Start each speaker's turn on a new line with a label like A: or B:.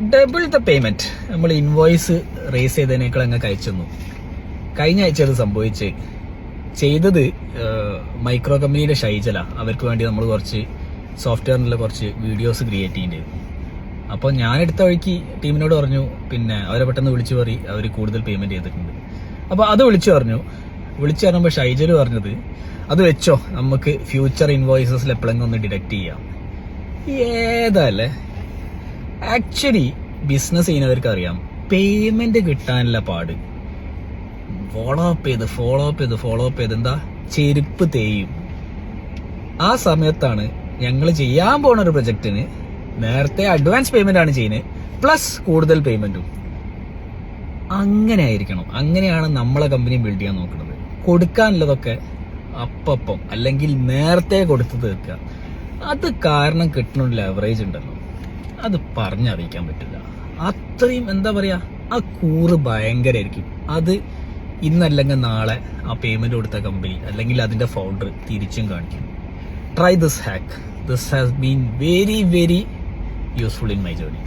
A: Double the payment. നമ്മൾ invoice raise ചെയ്തതിനേക്കാൾ അങ്ങ് അയച്ചു തന്നു. കഴിഞ്ഞ ആഴ്ച അത് ചെയ്തത് മൈക്രോ കമ്പനിയുടെ ഷൈജല. അവർക്ക് വേണ്ടി നമ്മൾ കുറച്ച് സോഫ്റ്റ്വെയറിനുള്ള കുറച്ച് വീഡിയോസ് ക്രിയേറ്റ് ചെയ്യേണ്ടിയിരുന്നു. അപ്പോൾ ഞാൻ എടുത്ത വഴിക്ക് ടീമിനോട് പറഞ്ഞു, പിന്നെ അവരെ പെട്ടെന്ന് വിളിച്ചു പറയും അവർ കൂടുതൽ പേയ്മെന്റ് ചെയ്തിട്ടുണ്ട്. അപ്പോൾ അത് വിളിച്ചു പറഞ്ഞപ്പോൾ ഷൈജല് പറഞ്ഞത്, അത് വെച്ചോ, നമുക്ക് ഫ്യൂച്ചർ ഇൻവോയ്സസിൽ എപ്പോഴെങ്കിലും ഒന്ന് ഡിഡക്ട് ചെയ്യാം. ഏതല്ലേ ആക്ച്വലി ബിസിനസ് ചെയ്യുന്നവർക്ക് അറിയാം, പേയ്മെന്റ് കിട്ടാനുള്ള പാട്. ഫോളോ അപ്പ് ചെയ്ത് എന്താ ചെരുപ്പ് തേയും. ആ സമയത്താണ് ഞങ്ങൾ ചെയ്യാൻ പോണ ഒരു പ്രൊജക്ടിന് നേരത്തെ അഡ്വാൻസ് പേയ്മെന്റ് ആണ് ചെയ്യുന്നത്, പ്ലസ് കൂടുതൽ പേയ്മെന്റും. അങ്ങനെ ആയിരിക്കണം. അങ്ങനെയാണ് നമ്മളെ കമ്പനി ബിൽഡ് ചെയ്യാൻ നോക്കുന്നത്. കൊടുക്കാനുള്ളതൊക്കെ അപ്പം അല്ലെങ്കിൽ നേരത്തെ കൊടുത്തു തീർക്കുക. അത് കാരണം കിട്ടുന്ന ലെവറേജ് ഉണ്ടല്ലോ, അത് പറഞ്ഞറിയിക്കാൻ പറ്റില്ല. അത്രയും എന്താ പറയാ, ആ കൂറ് ഭയങ്കരമായിരിക്കും. അത് ഇന്നല്ലെങ്കിൽ നാളെ ആ പേയ്മെന്റ് കൊടുത്ത കമ്പനി അല്ലെങ്കിൽ അതിന്റെ ഫൗണ്ടർ തിരിച്ചും കാണിക്കും. Try this hack. This has been very very useful in my journey.